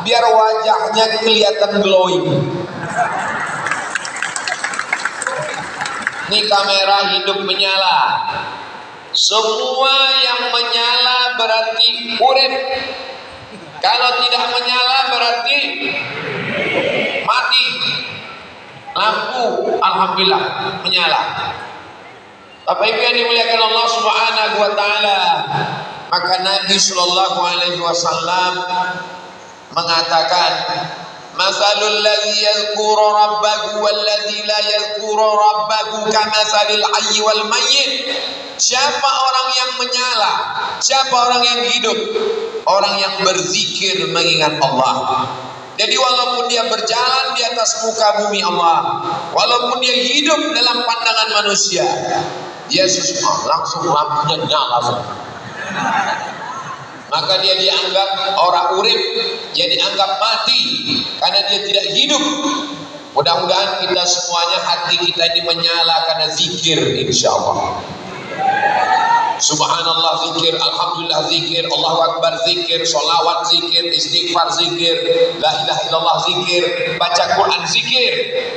biar wajahnya kelihatan glowing. Ini kamera hidup menyala. Semua yang menyala berarti urip. Kalau tidak menyala berarti mati. Lampu alhamdulillah menyala. Bapak Ibu yang dimuliakan Allah Subhanahu wa taala, maka Nabi sallallahu alaihi wasallam mengatakan, "Masalul ladzi yadhkuru rabbahu wal ladzi la yadhkuru rabbahu kamatsalil hayy wal mayyit." Siapa orang yang menyala? Siapa orang yang hidup? Orang yang berzikir mengingat Allah. Jadi walaupun dia berjalan di atas muka bumi Allah, walaupun dia hidup dalam pandangan manusia, dia langsung lampunya nyala. Maka dia dianggap orang urip, dia dianggap mati karena dia tidak hidup. Mudah-mudahan kita semuanya hati kita ini menyala karena zikir, insyaallah. Subhanallah zikir, alhamdulillah zikir, Allahu akbar zikir, sholawat zikir, istighfar zikir, la ilaha illallah zikir, baca Quran zikir,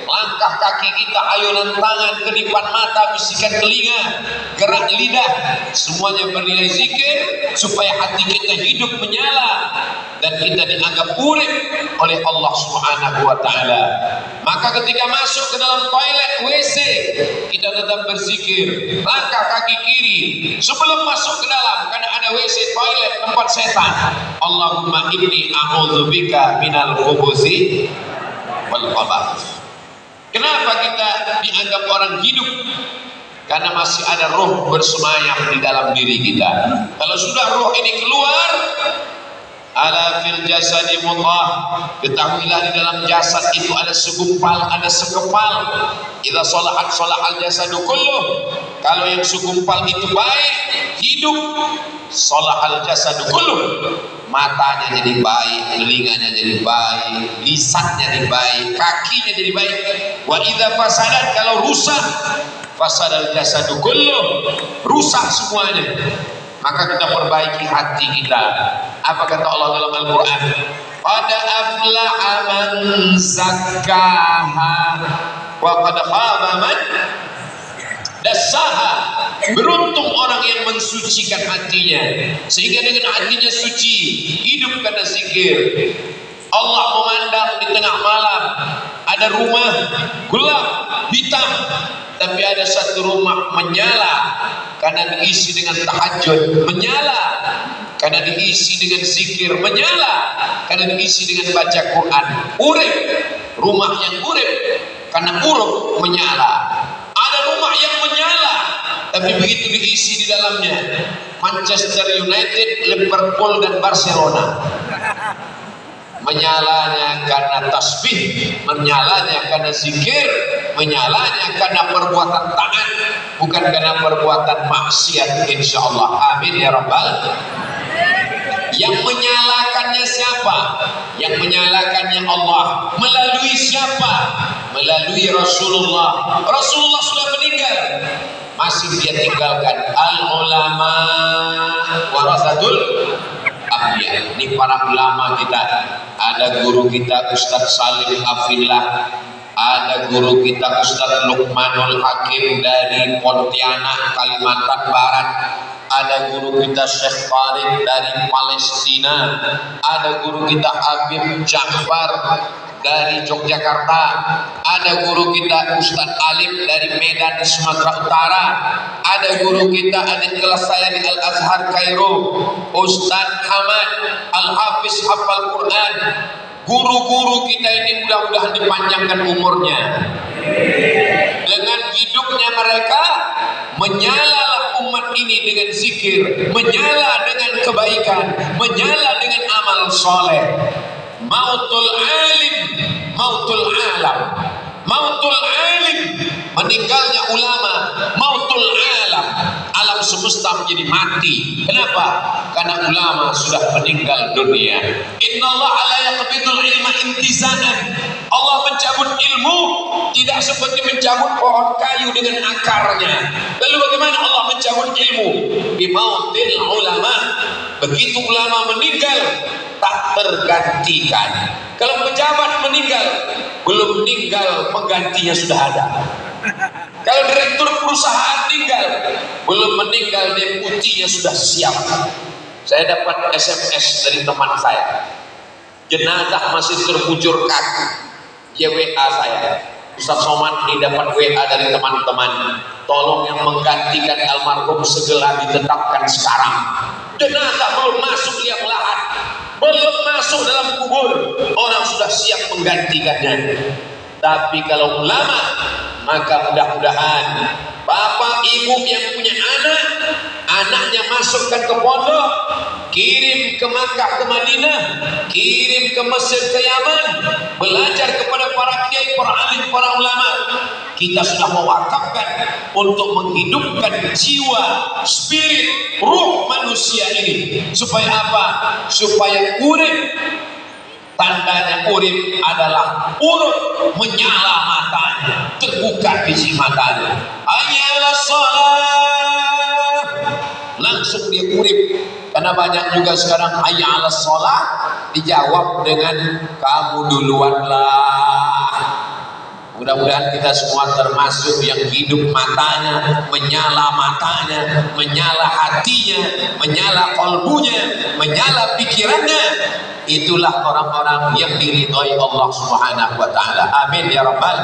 langkah kaki kita, ayunan tangan, kedipan mata, bisikan telinga, gerak lidah, semuanya bernilai zikir supaya hati kita hidup menyala dan kita dianggap urip oleh Allah Subhanahu wa taala. Maka ketika masuk ke dalam toilet WC, kita tetap berzikir, langkah kaki kiri sebelum masuk ke dalam, karena ada WC toilet tempat setan. Allahumma inni a'udzubika minal khubuthi wal khabath. Kenapa kita dianggap orang hidup? Karena masih ada roh bersemayam di dalam diri kita. Kalau sudah roh ini keluar, ala fil jasadi mudghah, ketahuilah di dalam jasad itu ada segumpal, ada sekepal. Idza shalahat shalahal jasadu kulluh. Kalau yang segumpal itu baik, hidup, shalahal jasadu kulluh. Matanya jadi baik, telinganya jadi baik, lisannya jadi baik, kakinya jadi baik. Wa idza fasadat, kalau rusak, fasadal jasadu kulluh, rusak semuanya. Maka kita perbaiki hati kita. Apa kata Allah dalam Al-Quran? Qad aflaha man zakkaha wa qad khaba man dassaha. Beruntung orang yang mensucikan hatinya, sehingga dengan hatinya suci, hidup karena zikir. Allah memandang di tengah malam, ada rumah gelap, hitam, tapi ada satu rumah menyala karena diisi dengan tahajud, menyala karena diisi dengan zikir, menyala karena diisi dengan baca Quran. Urip, rumah yang urip karena urip menyala. Ada rumah yang menyala tapi begitu diisi di dalamnya Manchester United, Liverpool dan Barcelona. Menyalanya karena tasbih, menyalanya karena zikir, menyalanya karena perbuatan taat, bukan karena perbuatan maksiat, insyaallah. Amin ya rabbal. Yang menyalakannya siapa? Yang menyalakannya Allah. Melalui siapa? Melalui Rasulullah. Rasulullah sudah meninggal, masih dia tinggalkan. Al ulama warasatul anbiya. Ini para ulama kita. Ada guru kita Ustadz Salim Afillah, ada guru kita Ustadz Luqmanul Hakim dari Pontianak, Kalimantan Barat, ada guru kita Syekh Farid dari Palestina, ada guru kita Habib Ja'far dari Yogyakarta, ada guru kita Ustadz Alim dari Medan Sumatera Utara, ada guru kita adik kelas saya di Al-Azhar Kairo, Ustadz Hamad Al-Hafiz hafal Quran. Guru-guru kita ini mudah-mudahan dipanjangkan umurnya. Dengan hidupnya mereka, menyalalah umat ini dengan zikir, menyala dengan kebaikan, menyala dengan amal soleh. Mautul alim, mautul alam. Mautul alim, meninggalnya ulama. Mautul alam, alam semesta menjadi mati. Kenapa? Karena ulama sudah meninggal dunia. Innallaha la yaqbidul ilma intiza'an. Allah mencabut ilmu tidak seperti mencabut pohon kayu dengan akarnya. Lalu bagaimana Allah mencabut ilmu? Bimautil ulama. Begitu ulama meninggal, tak tergantikan. Kalau pejabat meninggal, belum meninggal penggantinya sudah ada. Kalau direktur perusahaan meninggal, belum meninggal deputinya sudah siap. Saya dapat SMS dari teman saya, jenazah masih terbujur kaku. Dia WA saya, Ustaz Somad ini dapat WA dari teman-teman, tolong yang menggantikan almarhum segera ditetapkan sekarang. Jenazah belum masuk liang lahat, belum masuk dalam kubur, orang sudah siap menggantikannya. Tapi kalau ulama, maka mudah-mudahan bapak ibu yang punya anak, anaknya masukkan ke pondok, kirim ke Makkah, ke Madinah, kirim ke Mesir, ke Yaman, belajar kepada para kiai, para alim, para ulama. Kita sudah mewakafkan untuk menghidupkan jiwa, spirit, ruh manusia ini. Supaya apa? Supaya urip. Tandanya urip adalah urut, menyala matanya, terbuka biji matanya. Ayalah sholat, langsung dia urip. Karena banyak juga sekarang ayalah sholat dijawab dengan kamu duluan lah. Mudah-mudahan kita semua termasuk yang hidup matanya, menyala matanya, menyala hatinya, menyala kalbunya, menyala pikirannya. Itulah orang-orang yang diridhoi Allah Subhanahu wa taala. Amin ya rabbal.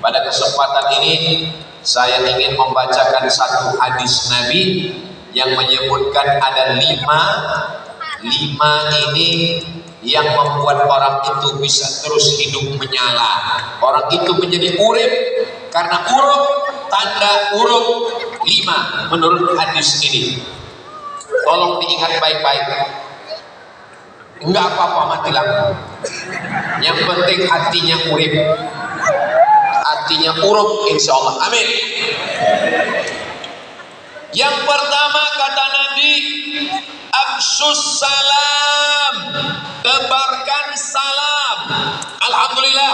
Pada kesempatan ini saya ingin membacakan satu hadis Nabi yang menyebutkan ada lima ini yang membuat orang itu bisa terus hidup menyala. Orang itu menjadi urip karena urut, tanda urut 5 menurut hadis ini. Tolong diingat baik-baik. Enggak apa-apa mati lampu. Yang penting hatinya urip, hatinya urut, insya Allah. Amin. Yang pertama kata Nabi, afsus salam, tebarkan salam. Alhamdulillah,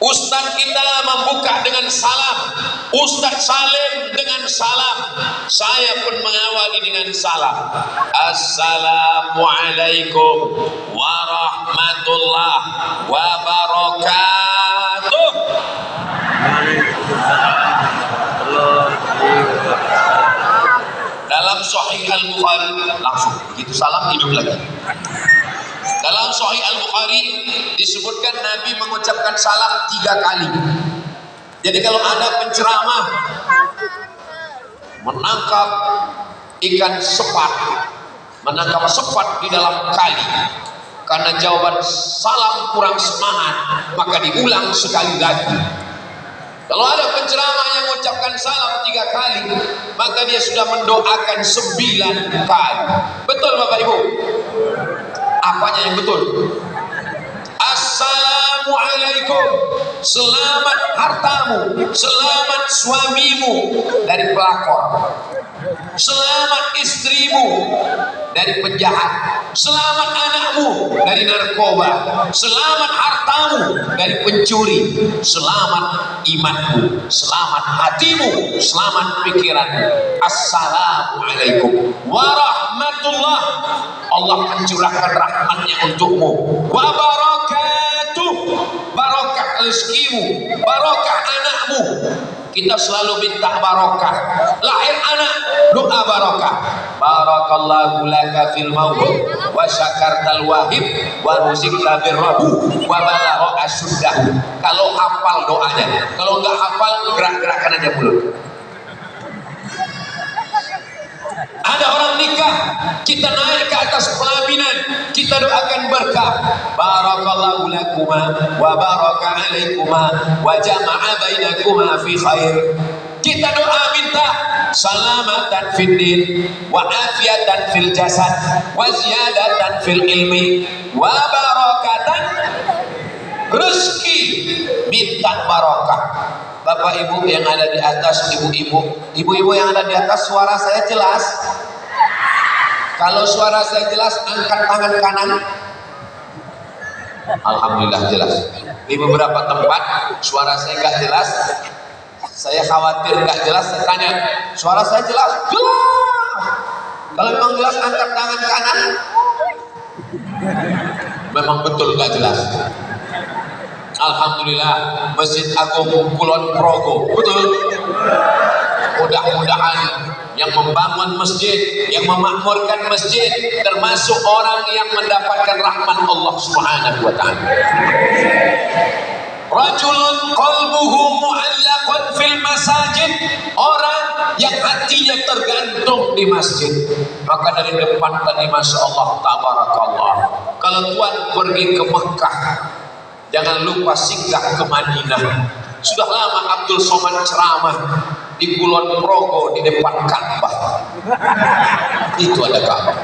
Ustadz kita membuka dengan salam, Ustadz Salim dengan salam, saya pun mengawali dengan salam. Assalamualaikum warahmatullahi wabarakatuh. Dalam Sahih Al-Bukhari, langsung begitu salam hidup lagi. Dalam Sahih Al-Bukhari disebutkan Nabi mengucapkan salam 3 kali. Jadi kalau ada penceramah menangkap ikan sepat, menangkap sepat di dalam kali, karena jawaban salam kurang semangat, maka diulang sekali lagi. Kalau ada penceramah yang mengucapkan salam 3 kali, maka dia sudah mendoakan 9 kali. Betul Bapak Ibu? Apanya yang betul? Assalamualaikum, selamat hartamu, selamat suamimu dari pelakor, selamat istrimu dari penjahat, selamat anakmu dari narkoba, selamat hartamu dari pencuri, selamat imanmu, selamat hatimu, selamat pikiranmu. Assalamualaikum warahmatullahi, Allah mencurahkan rahmatnya untukmu. Wa barakatuh, barokah rezekimu, barokah anakmu. Kita selalu minta barokah. Lahir anak, doa barokah. Barakallahu laka fil maulud wa syakartal wahib wa ruzikta birrahu wa balagha asyuddahu. Kalau hafal doanya, kalau enggak hafal gerak-gerakkan aja mulut. Ada orang nikah, kita naik ke atas pelaminan, kita doakan berkah. Barakallahu lakuma wa baraka alaikuma wa jama'a bainakuma fi khair. Kita doa minta salamatan fid din wa afiatan fil jasad wa ziyadatan fil ilmi wa barakatan rezeki, minta barokah. Bapak ibu yang ada di atas, ibu-ibu yang ada di atas, suara saya jelas? Kalau suara saya jelas, angkat tangan kanan. Alhamdulillah jelas. Di beberapa tempat suara saya nggak jelas, saya khawatir nggak jelas, saya tanya, suara saya jelas? Jelas. Kalau memang jelas, angkat tangan kanan. memang betul gak jelas. Alhamdulillah Masjid Agung Kulon Progo, betul. Mudah-mudahan yang membangun masjid, yang memakmurkan masjid, termasuk orang yang mendapatkan rahmat Allah Subhanahu wa Ta'ala. Rajulun qalbuhu mu'allaqun fil masajid, orang yang hatinya tergantung di masjid. Maka dari depan tadi Masya Allah tabarakallah, kalau Tuhan pergi ke Mekah, jangan lupa singgah ke Madinah. Sudah lama Abdul Somad ceramah di Kulon Progo di depan Ka'bah. Itu ada Ka'bah.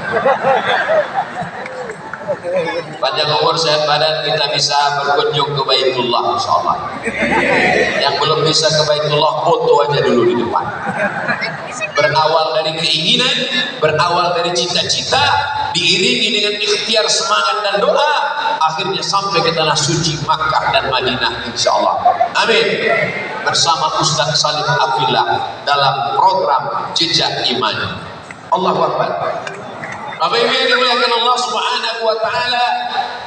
Panjang umur sehat badan, kita bisa berkunjung ke Baitullah insyaallah. Yang belum bisa ke Baitullah, foto aja dulu di depan. Berawal dari keinginan, berawal dari cita-cita, diiringi dengan ikhtiar, semangat dan doa, akhirnya sampai ke tanah suci Makkah dan Madinah insyaallah. Amin. Bersama Ustaz Salim Afillah dalam program Jejak Iman. Allahu Akbar. Bapak Ibu yang dimuliakan Allah Subhanahu wa Ta'ala,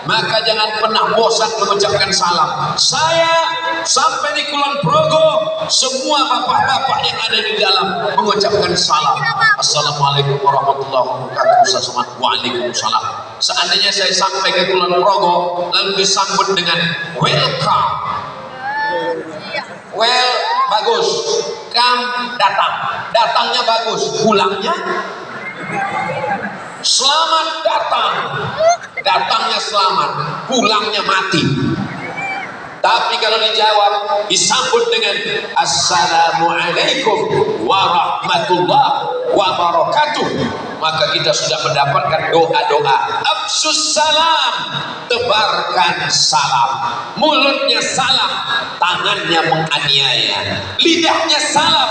maka jangan pernah bosan mengucapkan salam. Saya sampai di Kulon Progo, semua bapak-bapak yang ada di dalam mengucapkan salam. Assalamualaikum warahmatullahi wabarakatuh. Waalaikumsalam. Seandainya saya sampai ke Kulon Progo lalu disambut dengan welcome, well bagus, come datang, datangnya bagus, pulangnya selamat datang, datangnya selamat, pulangnya mati. Tapi kalau dijawab, disambut dengan Assalamualaikum warahmatullahi wabarakatuh, maka kita sudah mendapatkan doa-doa. Absus salam, tebarkan salam. Mulutnya salam, tangannya menganiaya. Lidahnya salam,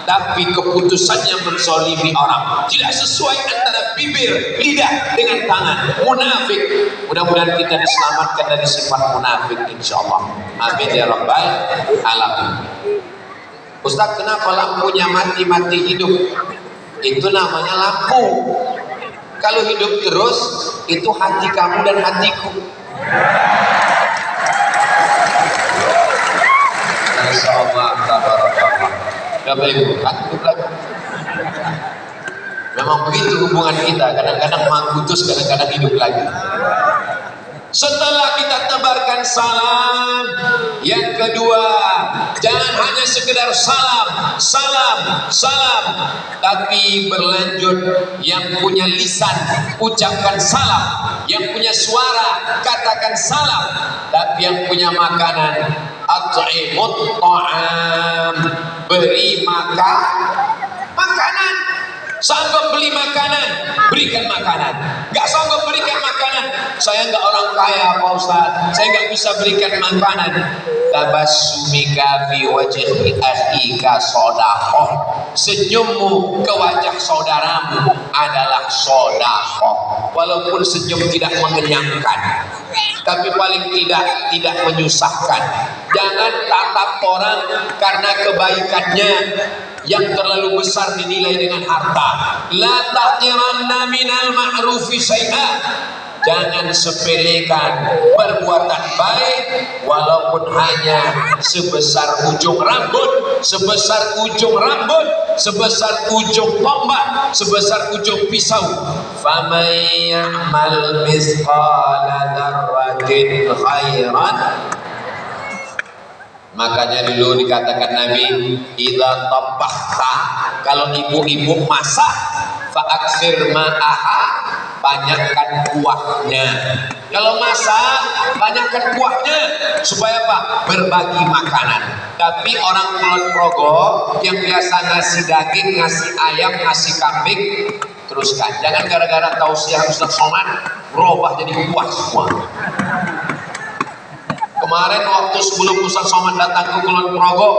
tapi keputusannya menzalimi orang. Tidak sesuai antara bibir, lidah dengan tangan. Munafik. Mudah-mudahan kita diselamatkan dari sifat munafik insyaallah. Amin ya rabbal alamin. Ustaz, kenapa lampunya mati-mati hidup? Itu namanya lampu. Kalau hidup terus, itu hati kamu dan hatiku. Insyaallah tabarakallah. Bapak Ibu, hidup lagi. Memang begitu hubungan kita, kadang-kadang putus, kadang-kadang hidup lagi. Setelah kita tebarkan salam, yang kedua, jangan hanya sekedar salam, salam, salam, tapi berlanjut. Yang punya lisan, ucapkan salam. Yang punya suara, katakan salam. Tapi yang punya makanan, at'imut ta'am, beri makanan. Sanggup beli makanan, berikan makanan. Gak sanggup berikan makanan, saya gak orang kaya Pak Ustaz, saya gak bisa berikan makanan. Tabassumika fi wajhi akhika shadaqah, senyummu ke wajah saudaramu adalah shadaqah. Walaupun senyum tidak mengenyangkan, tapi paling tidak menyusahkan. Jangan tatap orang karena kebaikannya yang terlalu besar dinilai dengan harta. La taqiranna minal ma'rufi syai'a, jangan sepelekan perbuatan baik walaupun hanya sebesar ujung rambut, sebesar ujung rambut, sebesar ujung tombak, sebesar ujung pisau. Faman ya'mal mithqala dzarratin khairan, makanya dulu dikatakan Nabi, idza tabbahta, kalau ibu-ibu masak, fa'aksir ma'aha, banyakkan kuahnya. Kalau masak, banyakkan kuahnya, supaya apa? Berbagi makanan. Tapi orang Kulon Progo yang biasa ngasih daging, ngasih ayam, ngasih kambing, teruskan. Jangan gara-gara tausiah Ustaz Somad berubah jadi kuah semua. Kemarin waktu sebelum Ustaz Somad datang ke Kulon Progo,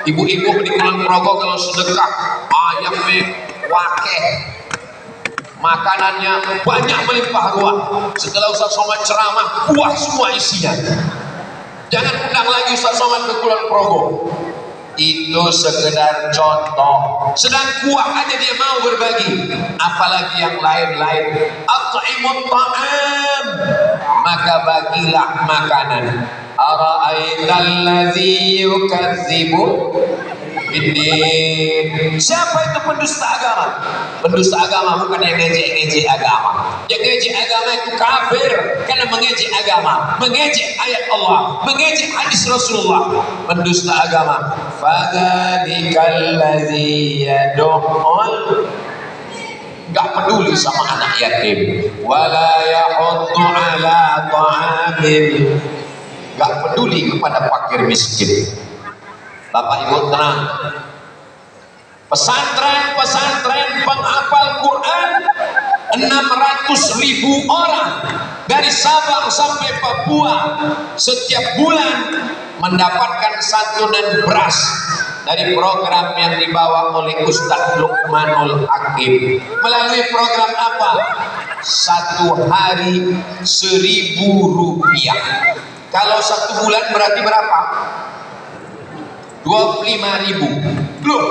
ibu-ibu di Kulon Progo kalau sedekah ayamnya wakeh, makanannya banyak melimpah ruah. Setelah Ustaz Somad ceramah, kuah semua isinya. Jangan undang lagi Ustaz Somad ke Kulon Progo. itu sekedar contoh. Sedang kuah aja dia mau berbagi, apalagi yang lain-lain. At'imut ta'am, maka bagilah makanan. Ara'aital ladzi yukadzibu biddin. Siapa itu pendusta agama? Pendusta agama bukan yang ngejek-ngejek agama. Yang ngejek agama itu kafir, karena mengejek agama, mengejek ayat Allah, mengejek hadis Rasulullah. Pendusta agama. Fadzadzikal ladzi yad'ul, gak peduli sama anak yatim, wala yahuddu ala ta'amil, gak peduli kepada fakir miskin. Bapak Ibu tenang, pesantren penghafal Quran 600.000 orang dari Sabang sampai Papua setiap bulan mendapatkan santunan beras dari program yang dibawa oleh Ustadz Luqmanul Hakim. Melalui program apa? 1 hari 1.000 rupiah. Kalau 1 bulan berarti berapa? 25.000. Loh,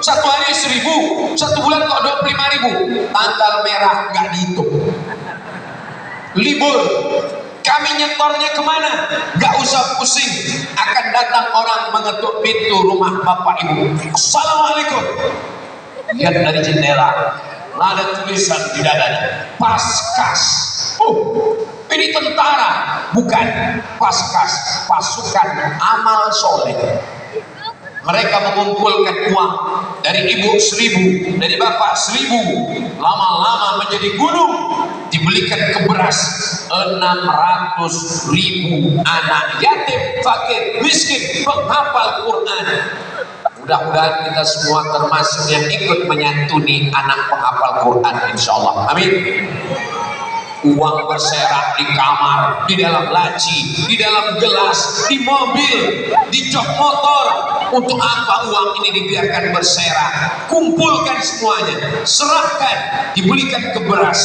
1 hari 1.000, 1 bulan kok 25.000? Tanggal merah nggak dihitung. Libur, kami nyetornya kemana? Gak usah pusing, akan datang orang mengetuk pintu rumah Bapak Ibu. Assalamualaikum. Lihat dari jendela, ada tulisan di dadanya, Paskas. Ini tentara, bukan. Paskas, pasukan amal soleh. Mereka mengumpulkan uang, dari ibu 1.000, dari bapak 1.000, lama-lama menjadi gunung, dibelikan ke beras 600.000 anak yatim, fakir, miskin, penghafal Quran. Mudah-mudahan kita semua termasuk yang ikut menyantuni anak penghafal Quran, insya Allah. Amin. Uang berserak di kamar, di dalam laci, di dalam gelas, di mobil, di jok motor. Untuk apa uang ini dibiarkan berserak? Kumpulkan semuanya, serahkan, dibelikan ke beras.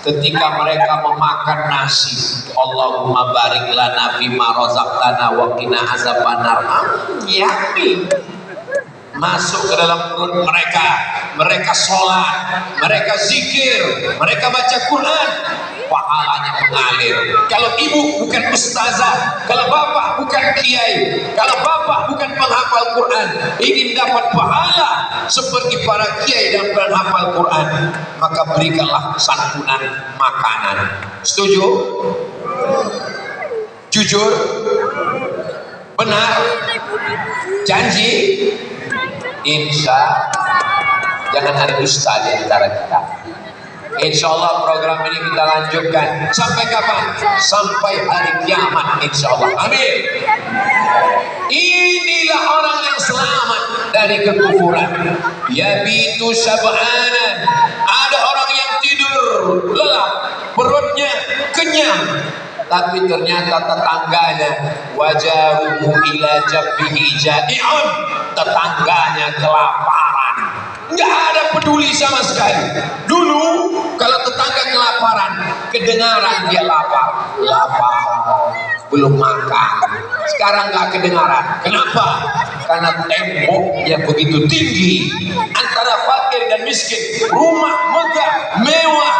Ketika mereka memakan nasi, Allahumma barik lana fima razaqtana wa qina azabannar. Yamin. Masuk ke dalam perut mereka, mereka sholat, mereka zikir, mereka baca Quran, pahalanya mengalir. Kalau ibu bukan ustazah, kalau bapak bukan kiai, kalau bapak bukan penghafal Quran, ingin dapat pahala seperti para kiai dan penghafal Quran, maka berikanlah santunan makanan. Setuju? Jujur? Benar? Janji? Insya, jangan ada dusta di antara kita. Insya Allah program ini kita lanjutkan sampai kapan? Sampai hari kiamat, insya Allah. Amin. Inilah orang yang selamat dari kekufuran. Yabitu syab'anan. Ada orang yang tidur lelap, perutnya kenyang, tapi ternyata tetangganya wajaruhu ila jabbihi ja'i'un, tetangganya kelaparan, nggak ada peduli sama sekali. Dulu kalau tetangga kelaparan, kedengaran dia lapar, belum makan. Sekarang nggak kedengaran. Kenapa? Karena tembok yang begitu tinggi antara fakir dan miskin, rumah megah mewah,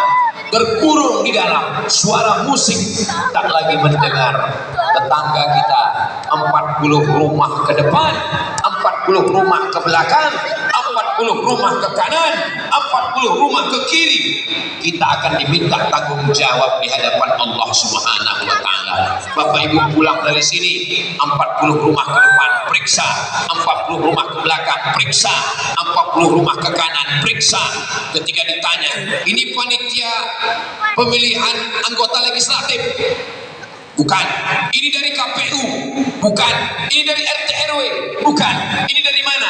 berkurung di dalam, suara musik tak lagi mendengar. Tetangga kita 40 rumah ke depan, 40 rumah ke belakang, 40 rumah ke kanan, 40 rumah ke kiri. Kita akan diminta tanggung jawab di hadapan Allah Subhanahu wa taala. Bapak Ibu pulang dari sini, 40 rumah ke depan periksa, 40 rumah ke belakang periksa, 40 rumah ke kanan periksa. Ketika ditanya, ini panitia pemilihan anggota legislatif? Bukan. Ini dari KPU? Bukan. Ini dari RT RW? Bukan. Ini dari mana?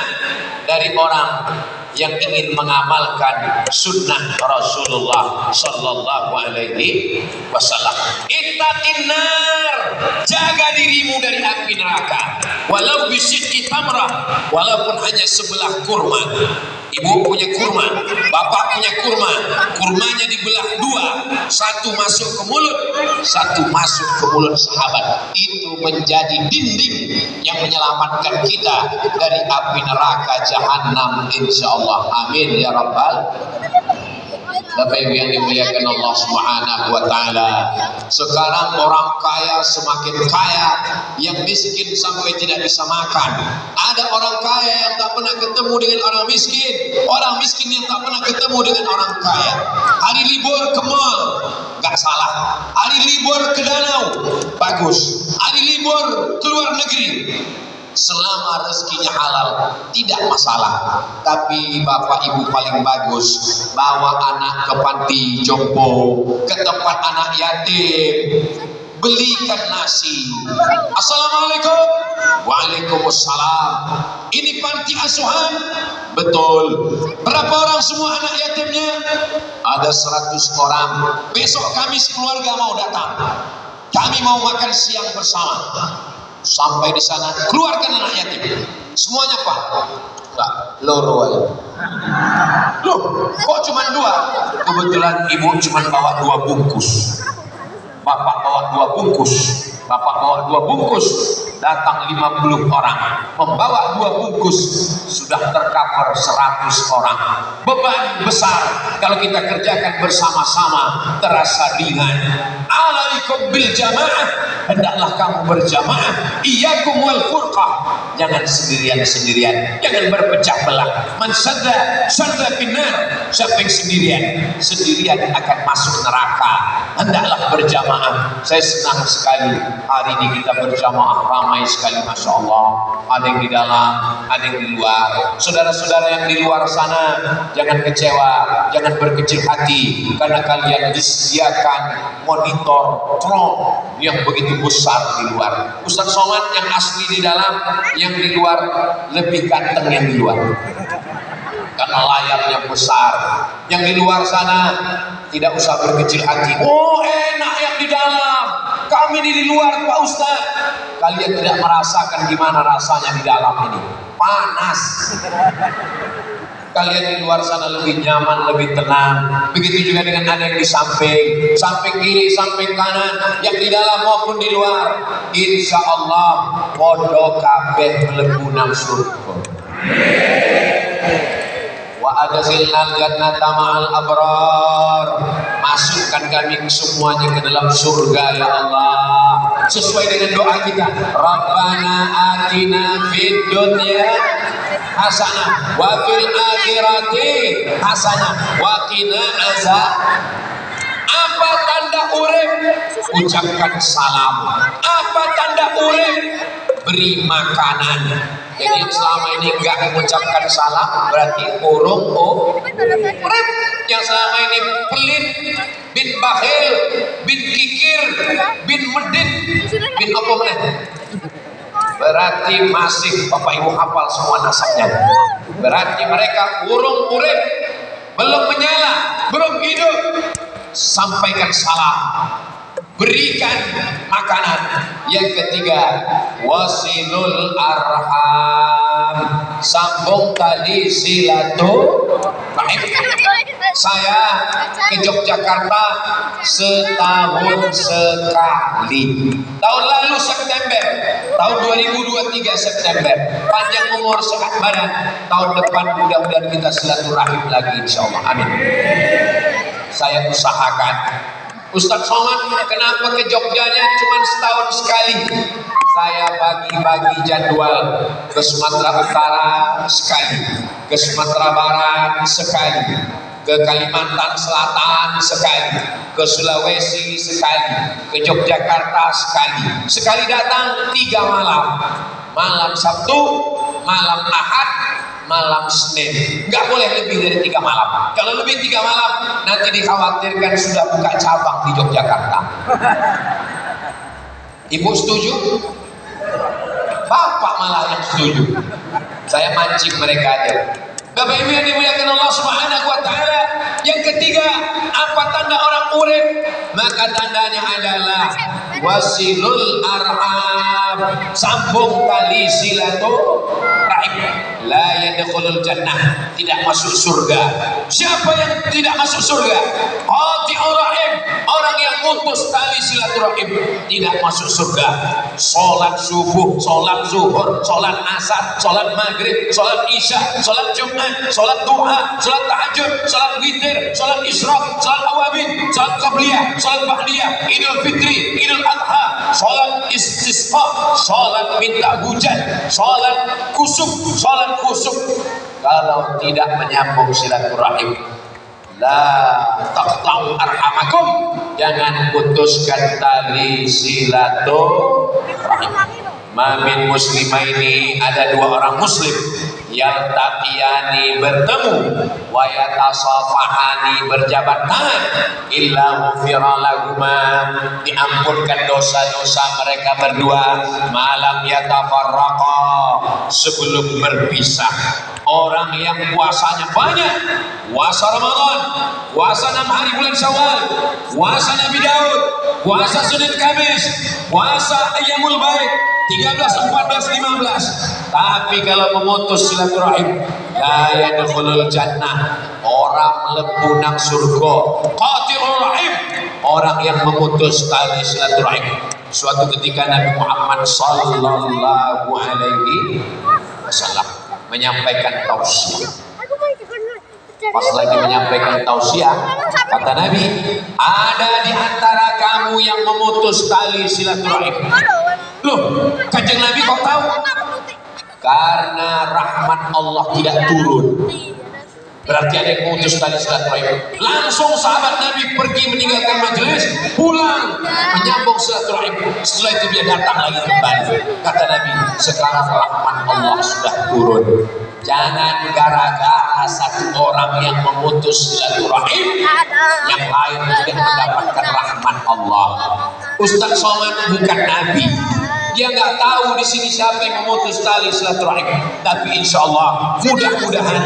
Dari orang yang ingin mengamalkan sunnah Rasulullah Sallallahu Alaihi Wasallam. Ittaqin nar, jaga dirimu dari api neraka. Walau bisyidqi tamrah, walaupun hanya sebelah kurma. Ibu punya kurma, bapak punya kurma, kurmanya dibelah dua, satu masuk ke mulut, satu masuk ke mulut sahabat. Itu menjadi dinding yang menyelamatkan kita dari api neraka jahanam, insyaallah. Amin ya rabbal. Bapak Ibu yang dimuliakan Allah Subhanahu wa taala. Sekarang orang kaya semakin kaya, yang miskin sampai tidak bisa makan. Ada orang kaya yang tak pernah ketemu dengan orang miskin, orang miskin yang tak pernah ketemu dengan orang kaya. Hari libur ke mall, gak salah. Hari libur ke danau, bagus. Hari libur ke luar negeri, selama rezekinya halal tidak masalah. Tapi bapak ibu paling bagus bawa anak ke panti jompo, ke tempat anak yatim, belikan nasi. Assalamualaikum. Waalaikumsalam. Ini panti asuhan? Betul. Berapa orang semua anak yatimnya? Ada 100 orang. Besok kami sekeluarga mau datang, kami mau makan siang bersama. Sampai di sana, keluarkan anak yatim. Semuanya Pak? Enggak, loro aja. Loh, kok cuma 2? Kebetulan ibu cuma bawa 2 bungkus. Bapak bawa 2 bungkus. Bapak bawa 2 bungkus. Datang 50 orang, membawa 2 bungkus, sudah tercover 100 orang. Beban besar kalau kita kerjakan bersama-sama terasa ringan. Alaikum bil jamaah, hendaklah kamu berjamaah. Iyyakum wal furqah, jangan sendirian-sendirian, jangan berpecah belah. Man sadda finnar, siapa yang sendirian akan masuk neraka. Hendaklah berjamaah. Saya senang sekali hari ini kita berjamaah, ramai sekali, masya Allah. Ada yang di dalam, ada yang di luar. Saudara-saudara yang di luar sana, jangan kecewa, jangan berkecil hati, karena kalian disediakan monitor tron yang begitu besar di luar. Ustaz Somad yang asli di dalam, yang di luar lebih ganteng yang di luar, karena layarnya besar. Yang di luar sana tidak usah berkecil hati. Oh enak yang di dalam, kami di luar Pak Ustaz. Kalian tidak merasakan gimana rasanya di dalam ini, panas. Kalian di luar sana lebih nyaman, lebih tenang. Begitu juga dengan ada yang di samping, samping kiri, samping kanan, yang di dalam maupun di luar. Insya Allah podo kabeh mlebu nang surga. Wa adkhilnal jannata ma'al abrar, masukkan kami semuanya ke dalam surga ya Allah, sesuai dengan doa kita. Rabbana atina fid dunya hasanah wa fil akhirati hasanah wa qina azab. Apa tanda urip? Ucapkan salam. Apa tanda urip? Beri makanan. Jadi yang selama ini enggak mengucapkan salam berarti urung urip. Yang selama ini pelit, bin bakhil, bin kikir, bin medit, bin apa meneh, berarti masih Bapak Ibu hafal semua nasabnya. Berarti mereka urung urip, belum menyala, belum hidup. Sampaikan salam, berikan makanan. Yang ketiga, wasilul arham, sambung tali silaturahim. Saya ke Yogyakarta setahun sekali. Tahun lalu September, tahun 2023 September. Panjang umur sehat badan. Tahun depan mudah-mudahan kita silaturahim lagi, insyaallah. Amin. Saya usahakan. Ustaz Somad kenapa ke Jogjanya cuma setahun sekali? Saya bagi-bagi jadwal. Ke Sumatera Utara sekali, ke Sumatera Barat sekali, ke Kalimantan Selatan sekali, ke Sulawesi sekali, ke Yogyakarta sekali. Sekali datang 3 malam. Malam Sabtu, malam Ahad, malam Senin. Nggak boleh lebih dari 3 malam. Kalau lebih 3 malam, nanti dikhawatirkan sudah buka cabang di Yogyakarta. Ibu setuju? Bapak malah yang setuju. Saya mancing mereka aja. Bapak Ibu yang dimuliakan Allah Subhanahu wa taala. Yang ketiga, Apa tanda orang urip? Maka tandanya adalah wasilul arham, sambung tali silaturahim. La yadkhulul jannah, tidak masuk surga. Siapa yang tidak masuk surga? Qati'ur rahim, orang yang putus tali silaturahim tidak masuk surga. Salat subuh, salat zuhur, salat asar, salat maghrib, salat isya, salat jumat, salat duha, salat tahajud, salat witir, salat isyraq, salat awabin, salat qabliyah, salat ba'diyah, idul fitri, idul adha, salat istisqa, salat minta hujan, salat kusuf, salat kusuf. Kalau tidak menyambung silaturahim, la taqta'u arhamakum, jangan putuskan tali silaturahim. Mamin muslimaini, ada dua orang muslim yang taqiyani bertemu, wa yatasafahani berjabat tangan, illa ghufira lahuma, diampunkan dosa-dosa mereka berdua, malam yatafarraqa, sebelum berpisah. Orang yang puasanya banyak, puasa Ramadan, puasa 6 hari bulan Syawal, puasa Nabi Daud, puasa Senin Kamis, puasa Ayyamul Baik 13, 14, 15. Tapi kalau memutus silaturahim, la yadkhulul jannah, orang lebu nang surga. Qati'ur rahim, orang yang memutus tali silaturahim. Suatu ketika Nabi Muhammad sallallahu alaihi wasallam menyampaikan tausiah. Pas lagi menyampaikan tausiah, kata Nabi, ada di antara kamu yang memutus tali silaturahim. Loh, Kanjeng Nabi kok tahu? Karena rahmat Allah tidak turun. Berarti ada yang memutus tali silaturahim. Langsung sahabat Nabi pergi meninggalkan majelis, pulang menyambung silaturahim. Setelah itu dia datang lagi kembali. Kata Nabi, sekarang rahmat Allah sudah turun. Jangan gara-gara satu orang yang memutus silaturahim, yang lain tidak mendapatkan rahmat Allah. Ustaz Somad bukan Nabi. Dia nggak tahu di sini siapa yang memutus tali silaturahim. Tapi insya Allah, mudah-mudahan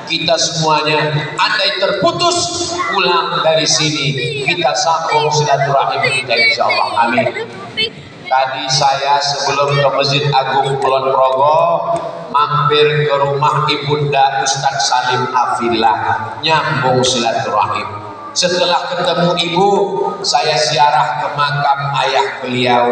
kita semuanya, andai terputus, pulang dari sini kita sambung silaturahim kita insya Allah. Amin. Tadi saya sebelum ke Masjid Agung Kulon Progo mampir ke rumah Ibunda Ustadz Salim Afillah, nyambung silaturahim. Setelah ketemu ibu, saya ziarah ke makam ayah beliau,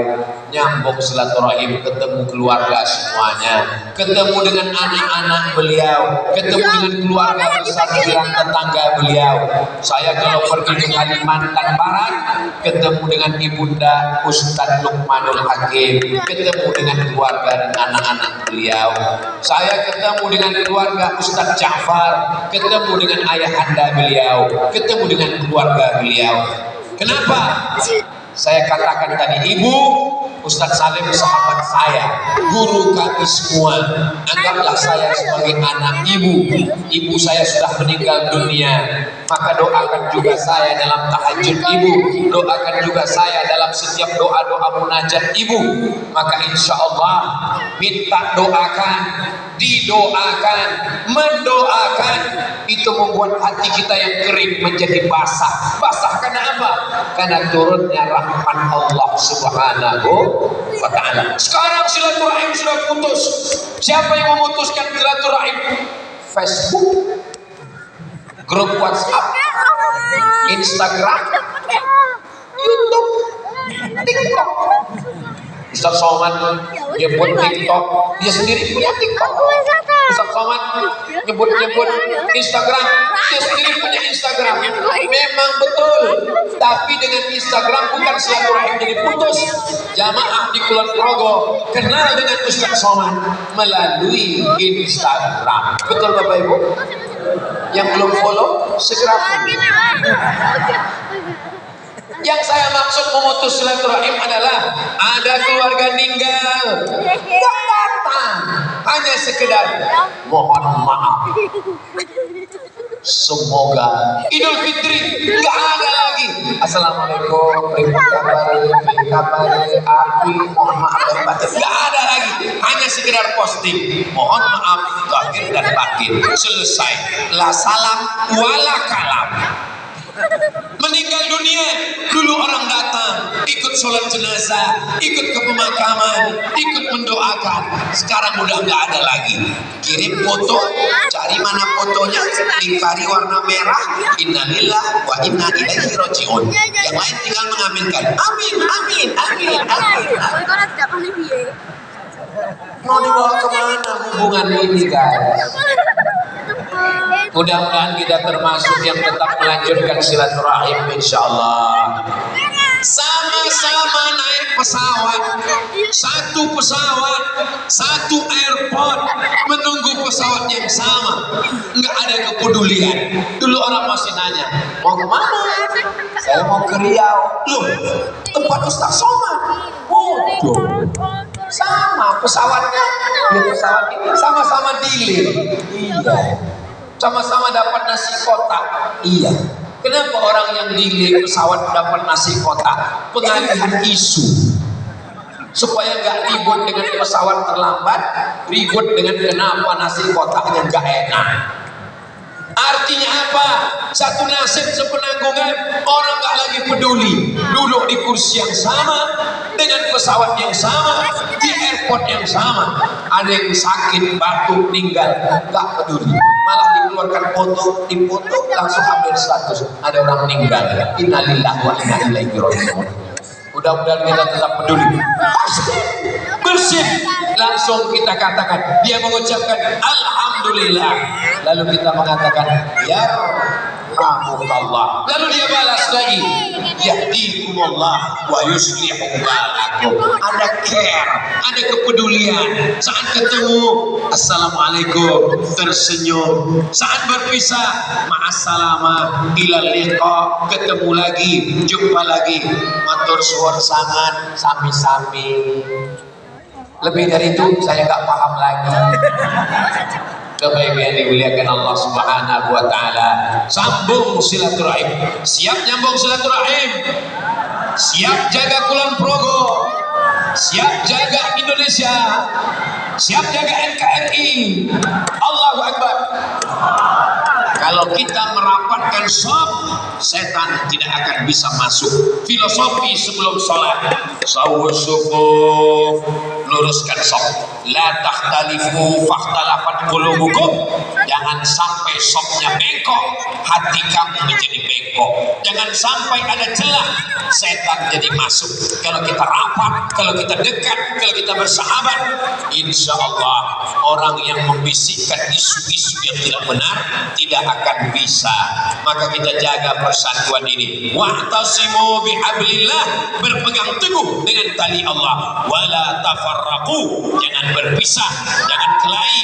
nyambung silaturahim, ketemu keluarga semuanya, ketemu dengan anak-anak beliau, ketemu dengan keluarga besar jiran tetangga beliau. Saya kalau pergi ke Kalimantan Barat, ketemu dengan ibunda Ustadz Luqmanul Hakim, ketemu dengan keluarga dan anak-anak beliau. Saya ketemu dengan keluarga Ustadz Ja'far, ketemu dengan ayahanda beliau, ketemu dengan keluarga beliau. Kenapa? Saya katakan tadi, ibu, Ustadz Salim sahabat saya, guru kami semua. Anggaplah saya sebagai anak ibu. Ibu saya sudah meninggal dunia, maka doakan juga saya dalam tahajud ibu, doakan juga saya dalam setiap doa-doa munajat ibu. Maka insya Allah minta doakan, didoakan, mendoakan, itu membuat hati kita yang kering menjadi basah. Basah karena apa? Karena turunnya rahmat Allah Subhanahu wa ta'ala. Sekarang silaturahim sudah putus. Siapa yang memutuskan silaturahim? Facebook, grup WhatsApp, Instagram, YouTube, TikTok. Ustaz Somad nyebut TikTok, dia sendiri punya TikTok. Ustaz Somad nyebut Instagram, dia sendiri punya Instagram. Memang betul, tapi dengan Instagram bukan silaturahim jadi putus. Jamaah di Kulon Progo kenal dengan Ustaz Somad melalui Instagram. Betul Bapak Ibu? Yang belum follow segera follow. Yang saya maksud memutus silaturahim adalah ada keluarga meninggal, nggak datang, hanya sekedar mohon maaf. Semoga Idul Fitri nggak ada lagi. Assalamualaikum, kabar, api, mohon maaf dan batin. Nggak ada lagi, hanya sekedar posting. Mohon maaf lahir dan batin. Selesai. La salam wala kalam. Meninggal dunia, dulu orang datang, ikut sholat jenazah, ikut ke pemakaman, ikut mendoakan. Sekarang udah nggak ada lagi. Kirim foto, cari mana fotonya, lingkari warna merah, innalillah wa inna ilaihi rajiun. Yang lain tinggal mengaminkan. Amin, amin, amin, amin. Mau dibawa kemana hubungan ini, guys? Mudah-mudahan kita termasuk yang tetap melanjutkan silaturahim insyaallah. Sama-sama naik pesawat, satu pesawat, satu airport, menunggu pesawat yang sama, nggak ada kepedulian. Dulu orang masih nanya, mau kemana? Saya mau ke Riau. Loh, tempat Ustaz Somad. Waduh, sama pesawatnya, ya pesawat ini sama-sama delay. Iya. Sama-sama dapat nasi kotak. Iya. Kenapa orang yang delay pesawat dapat nasi kotak? Pengalihan isu. Supaya nggak ribut dengan pesawat terlambat, ribut dengan kenapa nasi kotaknya nggak enak. Artinya apa? Satu nasib sepenanggungan, orang nggak lagi peduli. Duduk di kursi yang sama, dengan pesawat yang sama, di airport yang sama. Ada yang sakit, batuk, meninggal, nggak peduli. Malah dikeluarkan foto, dipoto, langsung update status. Ada orang meninggal. Innalillahi wa inna ilaihi raji'un. Mudah-mudahan kita tetap peduli. Bersih. Langsung kita katakan, dia mengucapkan alhamdulillah. Lalu kita mengatakan ya rahmatullah. Lalu dia balas lagi, yahdikumullah wa yuslihu balakum. Ada care, ada kepedulian. Saat ketemu, assalamualaikum, tersenyum. Saat berpisah, ma'assalamah, ilal liqa, ketemu lagi, jumpa lagi, matur suwun sangat, sami-sami. Lebih dari itu saya nggak paham lagi. Kebaikan yang dimuliakan Allah Subhanahu wa taala. Sambung silaturahim. Siap nyambung silaturahim. Siap jaga Kulon Progo. Siap jaga Indonesia. Siap jaga NKRI. Allahu Akbar. Kalau kita merapatkan shop, setan tidak akan bisa masuk. Filosofi sebelum sholat, sawus sufuf, luruskan shop. La takhtalifu fakhtalafat qulubukum. Jangan sampai shopnya bengkok, hati kamu menjadi bengkok. Jangan sampai ada celah, setan jadi masuk. Kalau kita rapat, kalau kita dekat, kalau kita bersahabat, insya Allah orang yang membisikkan isu-isu yang tidak benar tidak akan bisa. Maka kita jaga persatuan ini. Wa'tasimu bihablillah, berpegang teguh dengan tali Allah. Wala tafarraqu, jangan berpisah, jangan kelahi.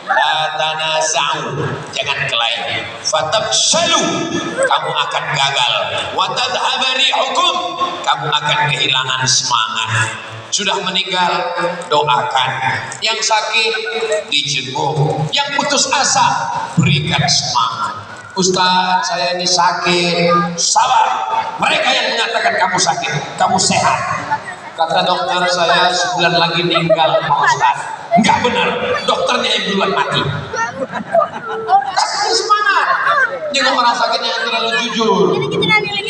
La tanaza'u, jangan kelahi. Fatabshalu, kamu akan gagal. Wa tadhhabu rihukum, kamu akan kehilangan semangat. Sudah meninggal, doakan. Yang sakit, dijenguk. Yang putus asa, berikan semangat. Ustaz, saya ini sakit. Sabar. Mereka yang mengatakan kamu sakit, kamu sehat. Kata dokter saya sebulan lagi meninggal, Pak Ustaz. Enggak benar, dokternya yang duluan mati. Kasih semangat. Jenguk orang sakit yang terlalu jujur.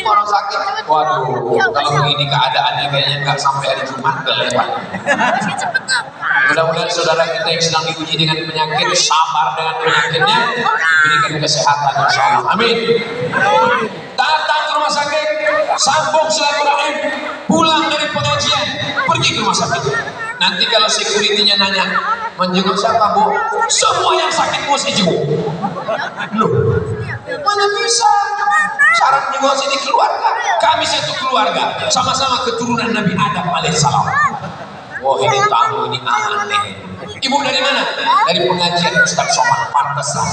Orang sakit, waduh, kalau begini keadaannya kayaknya nggak sampai hari Jumat udah lewat. Mudah-mudahan saudara kita yang sedang diuji dengan penyakit, sabar dengan penyakitnya, diberikan kesehatan insya Allah. Amin. Datang ke rumah sakit, sambung silaturahim, pulang dari pengajian, pergi ke rumah sakit. Nanti kalau security-nya nanya, menjenguk siapa bu? Semua yang sakit mesti jenguk. Loh, mana bisa? Syarat jenguk sini keluarga. Kami satu keluarga, sama-sama keturunan Nabi Adam alaihissalam. Wah, ini tamu ini aneh. Ibu dari mana? Dari pengajian Ustaz Somad, pantesan.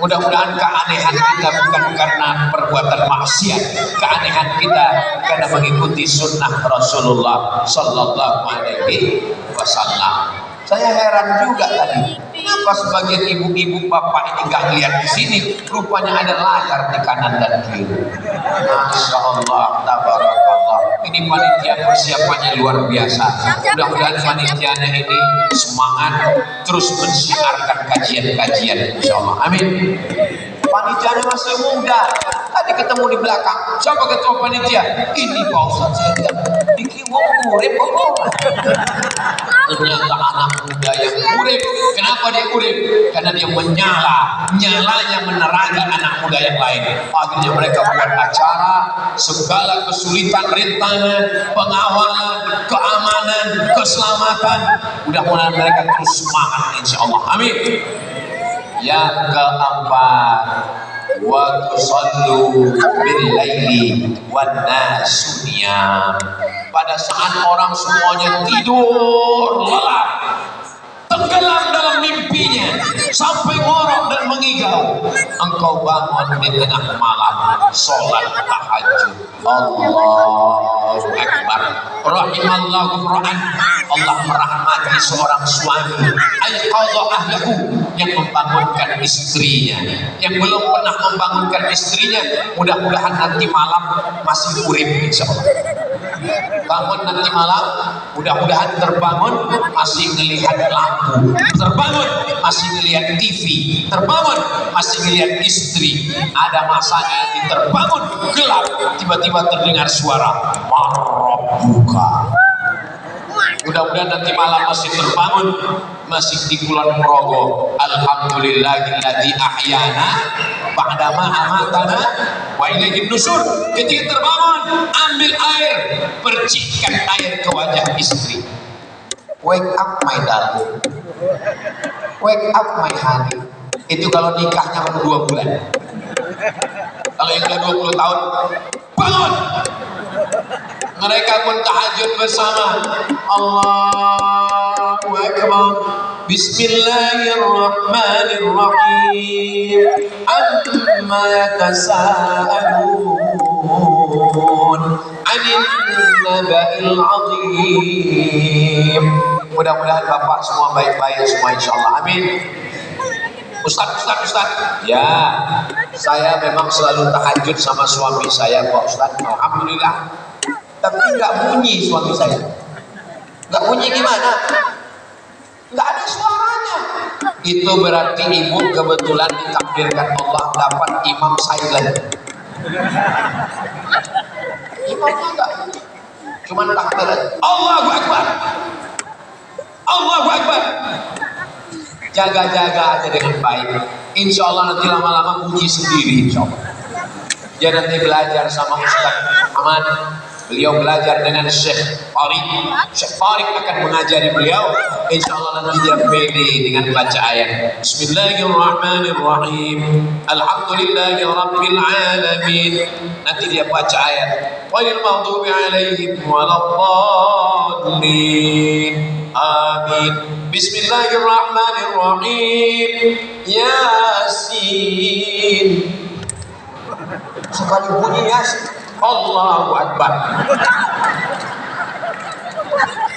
Mudah-mudahan keanehan kita bukan karena perbuatan maksiat, keanehan kita karena mengikuti sunnah Rasulullah Sallallahu Alaihi Wasallam. Saya heran juga tadi, kenapa sebagian ibu-ibu bapak ini nggak lihat di sini? Rupanya ada layar di kanan dan kiri. Masya Allah, tabarakallah. Ini panitia persiapannya luar biasa. Mudah-mudahan panitianya ini semangat terus mensiarkan kajian-kajian, insya Allah. Amin. panitianya masih muda. Tadi ketemu di belakang. Siapa ketua panitia? Ini Pak Ustadz, saya lihat. Diki wong urip kok. Ternyata anak muda yang urip. Kenapa dia urip? Karena dia nyalanya menerangi anak muda yang lain. Akhirnya mereka buat acara, segala kesulitan, rintangan, pengawalan, keamanan, keselamatan. Mudah-mudahan mereka terus semangat, insya Allah. Amin. Yang keempat, wa tusallu bil laili wan nasu niyam. Pada saat orang semuanya tidur lelap, tenggelam dalam mimpinya sampai ngorok dan mengigau, engkau bangun di tengah malam sholat tahajud. Allahu Akbar. Rahimallahu ra'an. Allah merahmati seorang suami ayqadha ahlahu, yang membangunkan istrinya. Yang belum pernah membangunkan istrinya, mudah-mudahan nanti malam masih urip insyaallah. Bangun nanti malam, mudah-mudahan terbangun masih melihat lampu, terbangun masih melihat TV, terbangun masih melihat istri. Ada masanya nanti terbangun gelap, tiba-tiba terdengar suara marabbuka. Mudah-mudahan nanti malam masih terbangun, masih di Kulon Progo. Alhamdulillahilladzi ahyana ba'dama amatana wa ilaihin nusur. Ketika terbangun, ambil air, percikkan air ke wajah istri. Wake up my darling, wake up my honey. Itu kalau nikahnya baru 2 bulan. Kalau yang udah 20 tahun, bangun. Mereka pun tahajud bersama. Allahu Akbar. Bismillahirrahmanirrahim. Amma yatasaalun 'anil naba'il 'azim. Mudah-mudahan Bapak semua baik-baik semua insyaallah. Amin. Ustaz. Ya, saya memang selalu tahajud sama suami saya kok Ustaz. Alhamdulillah. Tapi nggak bunyi suami saya. Nggak bunyi gimana? Nggak ada suaranya. Itu berarti ibu kebetulan ditakdirkan Allah dapat imam silent. Imamnya nggak bunyi, cuman takbir. Allahu Akbar. Allahu Akbar. Jaga-jaga aja dengan baik. Insya Allah nanti lama-lama bunyi sendiri. Insya Allah. Dia nanti belajar sama Ustaz Ahmad. Beliau belajar dengan Syekh Farid. Syekh Farid akan mengajari beliau. Insya Allah nanti dia pede dengan baca ayat. Bismillahirrahmanirrahim. Alhamdulillahi Rabbil Alamin. Nanti dia baca ayat. Ghairil maghdubi alaihim waladdallin. Amin. Bismillahirrahmanirrahim. Yasin. Sekali bunyi Yasin, Allahu Akbar.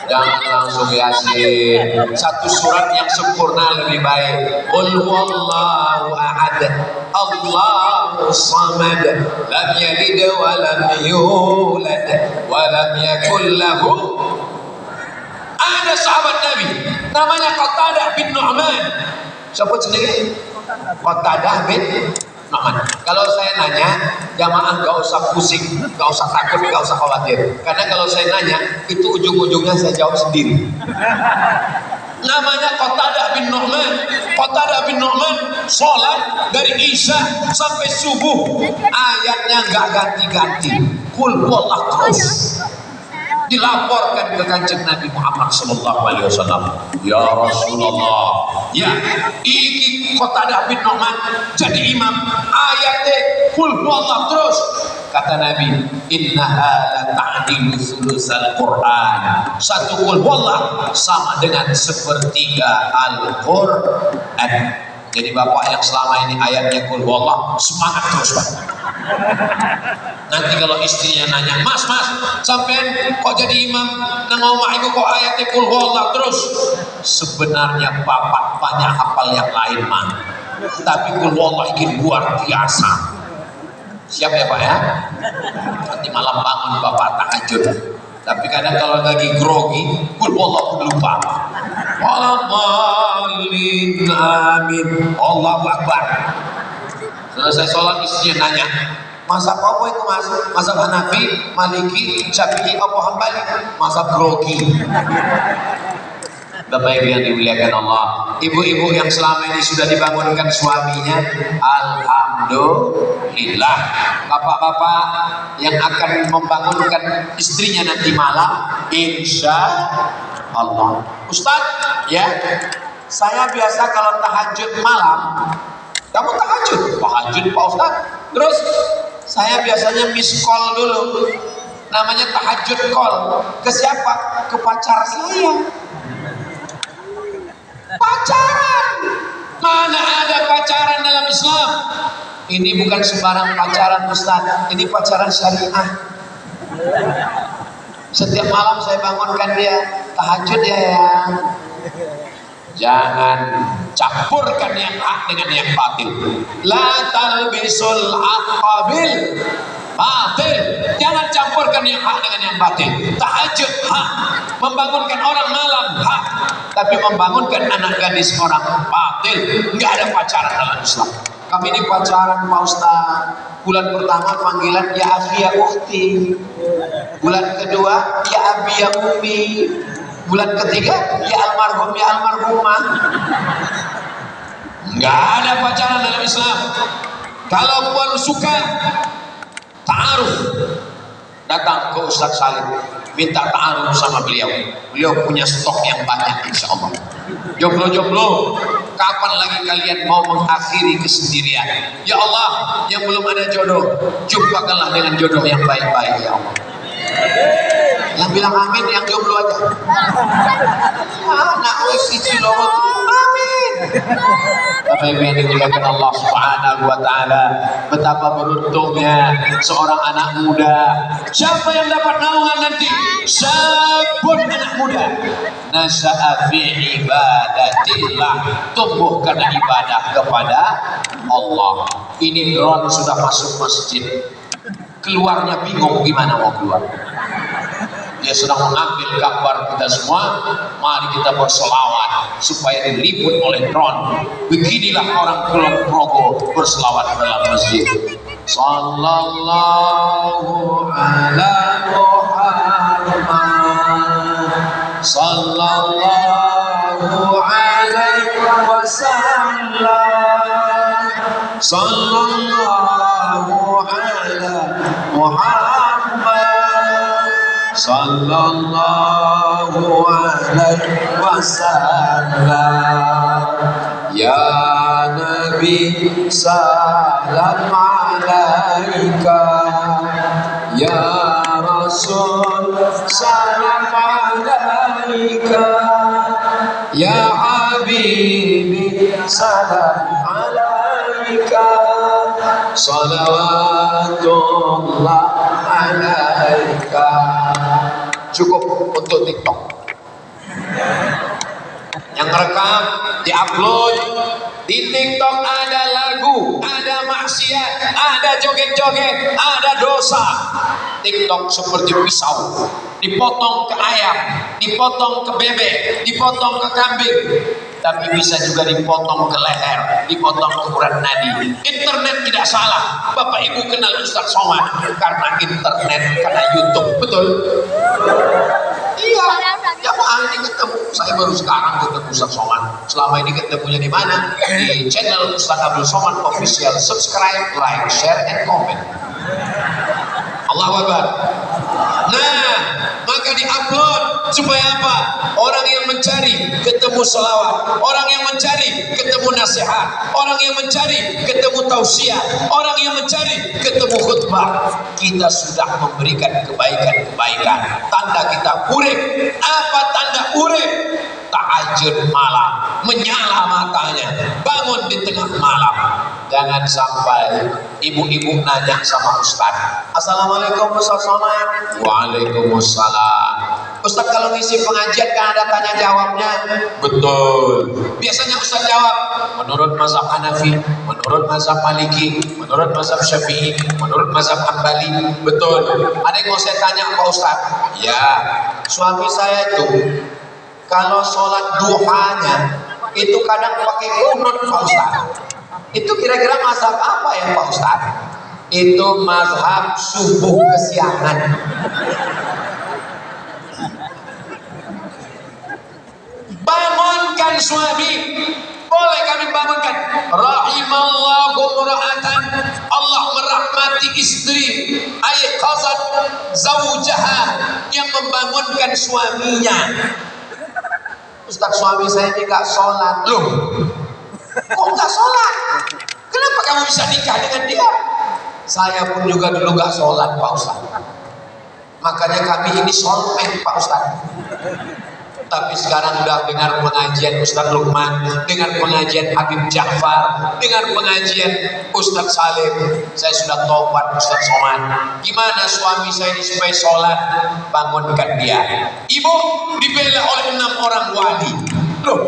Jangan langsung Yasin. Satu surat yang sempurna lebih baik. Qul huwallahu ahad, Allahu samad, lam yalid wa lam yulad wa lam yakul lahu. Ada sahabat Nabi namanya Qatadah bin Nu'man. Siapa sendiri? Qatadah bin Nu'man. Kalau saya nanya, jamaah gak usah pusing, gak usah takut, gak usah khawatir. Karena kalau saya nanya, itu ujung-ujungnya saya jawab sendiri. Namanya Qatadah bin Nu'man. Qatadah bin Nu'man sholat dari Isya sampai subuh, ayatnya gak ganti-ganti. Qul huwallah terus. Dilaporkan ke Kanjeng Nabi Muhammad sallallahu alaihi wasallam. Ya Rasulullah, ya iki Qatadah bin Nu'man jadi imam, ayatnya qul huwallah terus. Kata Nabi, innaha la ta'dilu sulusal Qur'an. Satu qul huwallah sama dengan sepertiga Al-Qur'an. Jadi bapak yang selama ini ayatnya qul huwallah, semangat terus Pak. Nanti kalau istrinya nanya, mas sampean kok jadi imam nang omah iku kok ayatnya qul huwallah terus? Sebenarnya bapak banyak hafal yang lain mah, tapi qul huwallah ini luar biasa. Siap ya Pak ya? Nanti malam bangun bapak tahajud. Tapi kadang kalau lagi grogi, qul huwallah lupa. Waladdallin, amin. Allahu Akbar. Selesai sholat istrinya nanya, mazhab apa itu mas? Mazhab Hanafi, Maliki, Syafi'i, apa Hambali? Mazhab grogi. Bapak Ibu yang dimuliakan Allah, ibu-ibu yang selama ini sudah dibangunkan suaminya, alhamdulillah. Bapak-bapak yang akan membangunkan istrinya nanti malam, insya Allah. Ustadz, ya, saya biasa kalau tahajud malam. Kamu tahajud Pak Ustadz. Terus saya biasanya miss call dulu, namanya tahajud call. Ke siapa? Ke pacar saya. Pacaran, mana ada pacaran dalam Islam? Ini bukan sembarang pacaran Ustaz, ini pacaran syariah. Setiap malam saya bangunkan dia, tahajud ya, jangan campurkan yang hak dengan yang batil. La talbisul haqqa bil batil. Jangan campurkan yang hak dengan yang batil. Tahajud hak, membangunkan orang malam hak, tapi membangunkan anak gadis orang batil. Enggak ada pacaran dalam Islam. Kami ini pacaran Pak Ustaz. Bulan pertama panggilan ya akhi ya ukhti. Bulan kedua ya abi ya ummi. Bulan ketiga ya almarhum ya almarhumah. Enggak ada pacaran dalam Islam. Kalau pun suka ta'aruf, datang ke Ustaz Salim, minta ta'aruf sama beliau. Beliau punya stok yang banyak insya Allah. Jomblo-jomblo, kapan lagi kalian mau mengakhiri kesendirian? Ya Allah, yang belum ada jodoh, jumpakanlah dengan jodoh yang baik-baik ya Allah. Yang bilang amin yang jomblo aja. Anak isi cilawat, amin. Bapak Ibu yang dimuliakan Allah Subhanahu wa taala, betapa beruntungnya seorang anak muda. Siapa yang dapat naungan nanti? Sabun anak muda. Nasya'a fi ibadatillah, tumbuh karena ibadah kepada Allah. Ini drone sudah masuk masjid. Keluarnya bingung gimana mau keluar. Dia sedang mengambil gambar kita semua. Mari kita berselawat supaya diliput oleh drone. Beginilah orang Kulon Progo berselawat dalam masjid. Sallallahu ala Muhammad, sallallahu alaihi wasallam, sallallahu ala Muhammad, sallallahu alaihi wasallam. Ya Nabi salam alaika, ya Rasul salam alaika, ya Habibi salam alaika, salawatullah alaika. Cukup untuk TikTok. Yang rekam, diupload di TikTok, ada lagu, ada maksiat, ada joget-joget, ada dosa. TikTok seperti pisau, dipotong ke ayam, dipotong ke bebek, dipotong ke kambing, tapi bisa juga dipotong ke leher, dipotong ke urat nadi. Internet tidak salah. Bapak Ibu kenal Ustaz Somad karena internet, karena YouTube, betul? Iya, tiap hari ketemu. Saya baru sekarang ketemu Ustaz Somad. Selama ini ketemunya di mana? Di channel Ustaz Abdul Somad Official. Subscribe, like, share, and comment. Allahu Akbar. Nah, maka diupload supaya apa? Orang yang mencari ketemu selawat, orang yang mencari ketemu nasihat, orang yang mencari ketemu tausiah, orang yang mencari ketemu khutbah. Kita sudah memberikan kebaikan-kebaikan. Tanda kita urip. Apa tanda urip? Tahajud malam, menyala matanya, bangun di tengah malam. Jangan sampai ibu-ibu nanya sama Ustaz, Assalamualaikum Ustaz Somad. Waalaikumsalam. Ustaz, kalau ngisi pengajian kan ada tanya jawabnya? Betul. Biasanya Ustaz jawab menurut mazhab Hanafi, menurut mazhab Maliki, menurut mazhab Syafi'i, menurut mazhab Hambali. Betul. Ada yang mau saya tanya Pak Ustaz? Ya, suami saya itu kalau sholat duhanya itu kadang pakai kunut Pak Ustaz. Itu kira-kira mazhab apa ya Pak Ustaz? Itu mazhab subuh kesiangan. Bangunkan suami, boleh kami bangunkan. Rahimallahu mura'atan, Allah merahmati istri, aiqazat zaujaha, yang membangunkan suaminya. Ustaz, suami saya ini gak sholat. Loh, kok gak sholat? Kenapa kamu bisa nikah dengan dia? Saya pun juga dulu gak sholat Pak Ustaz. Makanya kami ini soleh Pak Ustaz. Tapi sekarang udah dengar pengajian Ustaz Lukman, dengar pengajian Habib Ja'far, dengar pengajian Ustaz Salim, saya sudah tobat Ustaz Somad. Gimana suami saya ini supaya sholat? Bangunkan dia. Ibu dibela oleh 6 orang wali. Loh,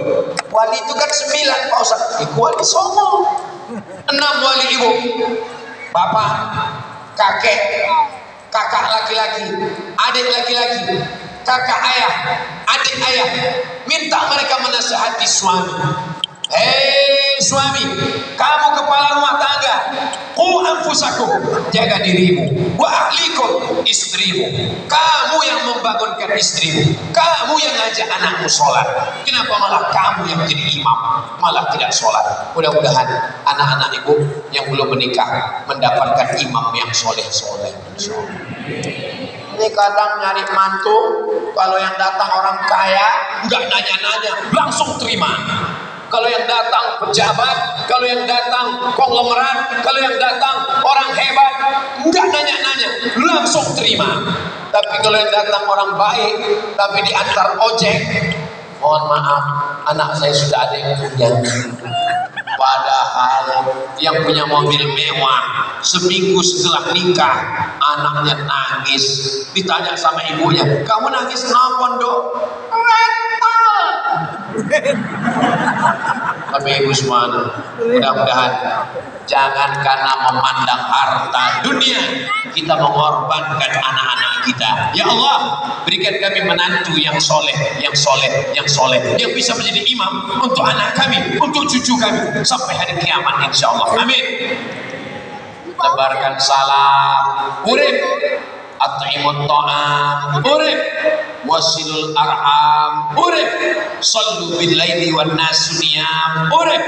wali itu kan 9 Pak Ustaz. Wali sombong. 6 wali ibu. Bapak, kakek, kakak laki-laki, adik laki-laki, kakak ayah, adik ayah, minta mereka menasihati suami. Hei suami, kamu kepala rumah tangga, qu anfusakum, jaga dirimu, wa ahlikum, istrimu. Kamu yang membangunkan istrimu, kamu yang ngajak anakmu sholat. Kenapa malah kamu yang jadi imam, malah tidak sholat? Mudah-mudahan anak-anak ibu yang belum menikah mendapatkan imam yang soleh-soleh. Ini kadang nyari mantu, kalau yang datang orang kaya, nggak nanya-nanya, langsung terima. Kalau yang datang pejabat, kalau yang datang konglomerat, kalau yang datang orang hebat, nggak nanya-nanya, langsung terima. Tapi kalau yang datang orang baik, tapi diantar ojek, mohon maaf, anak saya sudah ada yang punya. Padahal yang punya mobil mewah, seminggu setelah nikah anaknya nangis. Ditanya sama ibunya, kamu nangis kenapa Dok? Tapi ibu semua, mudah-mudahan jangan karena memandang harta dunia kita mengorbankan anak-anak kita. Ya Allah, berikan kami menantu yang soleh, yang soleh, yang soleh, yang bisa menjadi imam untuk anak kami, untuk cucu kami sampai hari kiamat insya Allah. Amin. Tebarkan salam, urip, at'imut ta'am, urip, wasilul arham, urip, sallu bil laili wan nasu niyam, urip,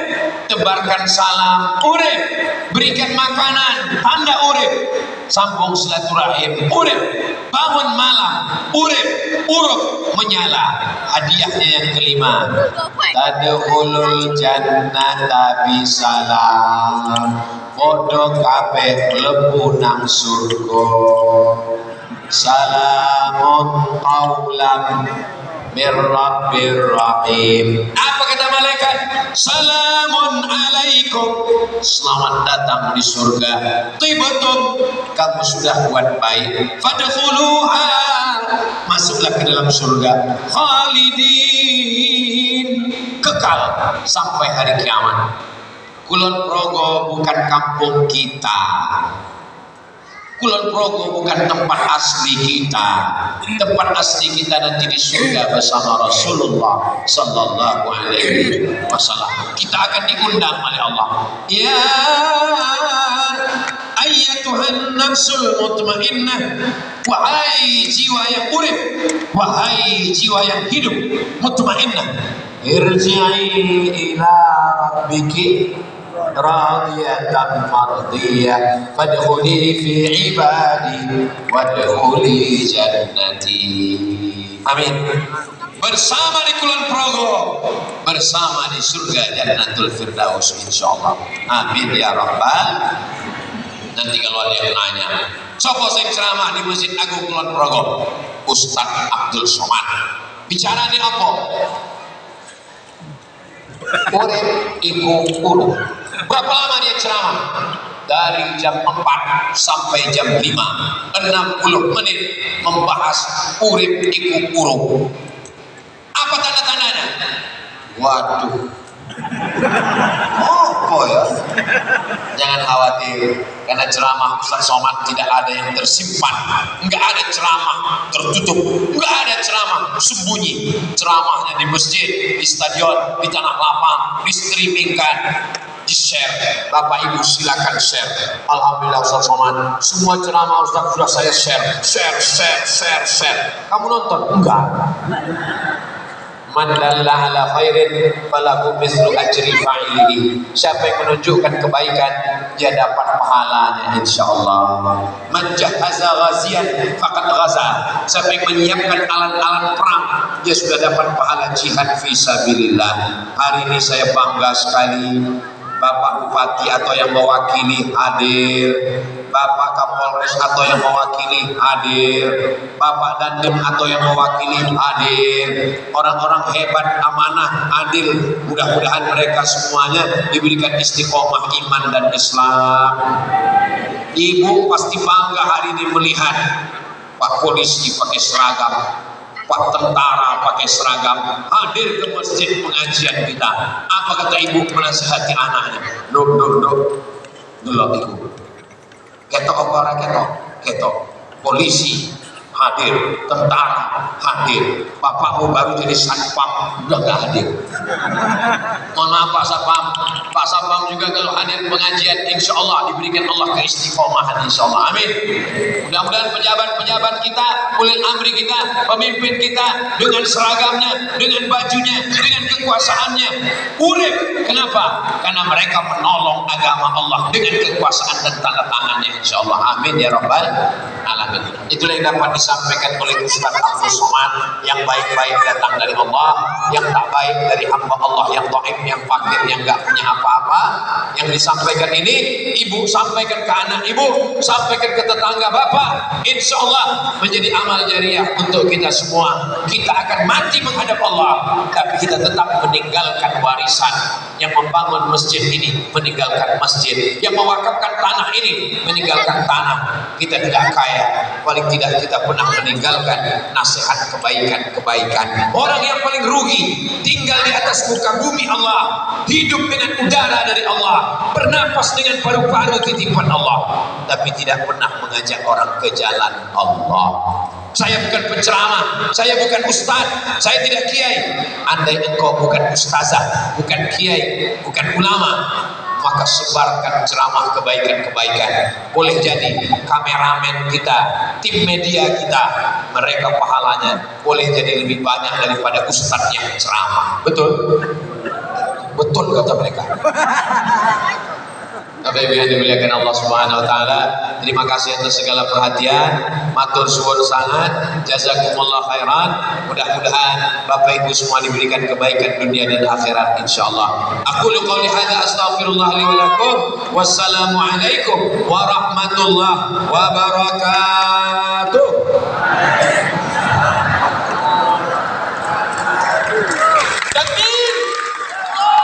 tebarkan salam, urip, berikan makanan, tanda urip, sambung silaturahim, urip, bangun malam, urip, uruk menyala. Hadiahnya yang kelima, tadkhulul jannata bisalam, podo kabeh mlebu nang surga. Salamun qaulan mir rabbir rahim. Apa kata malaikat? Salamun alaikum, selamat datang di surga. Tibatum, kamu sudah buat baik. Fadkhuluha, masuklah ke dalam surga. Khalidin, kekal sampai hari kiamat. Kulon Progo bukan kampung kita. Kulon Progo bukan tempat asli kita. Tempat asli kita nanti di surga bersama Rasulullah sallallahu alaihi wasallam. Kita akan diundang oleh Allah. Ya ayyatuhan nafsul mutmainnah, wahai jiwa yang urip, wahai jiwa yang hidup mutmainnah, irji'i ila rabbiki radiyatan mardiyah fadkhuli fi ibadi wadkhuli jannati. Amin. Bersama di Kulon Progo, bersama di surga Jannatul Firdaus insyaallah. Amin ya rabbal. Nanti kalau ada yang nanya, sopo sing ceramah di Masjid Agung Kulon Progo? Ustaz Abdul Somad. Bicara ini apa? Urip iku urip. Berapa lama dia ceramah? Dari jam 4 sampai jam 5, 60 menit membahas urip iku urip. Apa tanda-tandanya? Waduh, oh ya, jangan khawatir, karena ceramah Ustaz Somad tidak ada yang tersimpan, nggak ada ceramah tertutup, nggak ada ceramah sembunyi. Ceramahnya di masjid, di stadion, di tanah lapang, di streamingkan, di-share. Bapak Ibu silakan share. Alhamdulillah Ustaz Somad, semua ceramah Ustaz sudah saya share. Kamu nonton? Enggak. Man dalla ala khairin falahu mithlu ajri fa'ilihi. Siapa yang menunjukkan kebaikan, dia dapat pahalanya insyaallah. Man jahaza ghaziyan faqad ghaza. Siapa yang menyiapkan alat-alat perang, dia sudah dapat pahala jihad fi sabilillah. Hari ini saya bangga sekali, Bapak Bupati atau yang mewakili hadir, Bapak Kapolres atau yang mewakili hadir, Bapak Dandim atau yang mewakili hadir, orang-orang hebat, amanah, adil. Mudah-mudahan mereka semuanya diberikan istiqomah iman dan Islam. Ibu pasti bangga hari ini melihat Pak Polisi pakai seragam, Pak Tentara pakai seragam hadir ke masjid pengajian kita. Apa kata ibu menasihati anaknya? Duk dulu ibu. Ketok apa ketok. Polisi hadir, tentara hadir. Bapakmu baru jadi satpam udah gak hadir. Mohon maaf Pak Satpam. Pak Satpam juga kalau hadir pengajian, insya Allah diberikan Allah keistiqomahan, insya Allah. Amin. Mudah-mudahan pejabat-pejabat kita, ulil amri kita, pemimpin kita dengan seragamnya, dengan bajunya, dengan kekuasaannya urip. Kenapa? Karena mereka menolong agama Allah dengan kekuasaan dan tanda tangannya, insya Allah. Amin ya rabbal alamin. Itulah yang dapat disampaikan oleh Ustaz Abdul Somad. Yang baik-baik datang dari Allah, yang tak baik dari hamba Allah, yang dhaif, yang fakir, yang gak punya apa-apa. Yang disampaikan ini ibu sampaikan ke anak ibu, sampaikan ke tetangga bapak, insya Allah menjadi amal jariah untuk kita semua. Kita akan mati menghadap Allah, tapi kita tetap meninggalkan warisan. Yang membangun masjid ini meninggalkan masjid, yang mewakafkan tanah ini meninggalkan tanah. Kita tidak kaya, paling tidak kita pernah meninggalkan nasihat kebaikan. Orang yang paling rugi tinggal di atas muka bumi Allah, hidup dengan udara dari Allah, bernapas dengan paru-paru titipan Allah, tapi tidak pernah mengajak orang ke jalan Allah. Saya bukan penceramah, saya bukan ustaz, saya tidak kiai. Andai engkau bukan ustazah, bukan kiai, bukan ulama, maka sebarkan ceramah kebaikan-kebaikan. Boleh jadi kameramen kita, tim media kita, mereka pahalanya boleh jadi lebih banyak daripada ustaz yang ceramah. Betul? Betul kata mereka. Bapak Ibu yang dimuliakan Allah Subhanahu wa taala, terima kasih atas segala perhatian. Matur suwun sangat, jazakumullah khairan. Mudah-mudahan Bapak Ibu semua diberikan kebaikan dunia dan akhirat insyaallah. Aku qouli hadza astaghfirullah li wa lakum. Wassalamualaikum warahmatullahi wabarakatuh.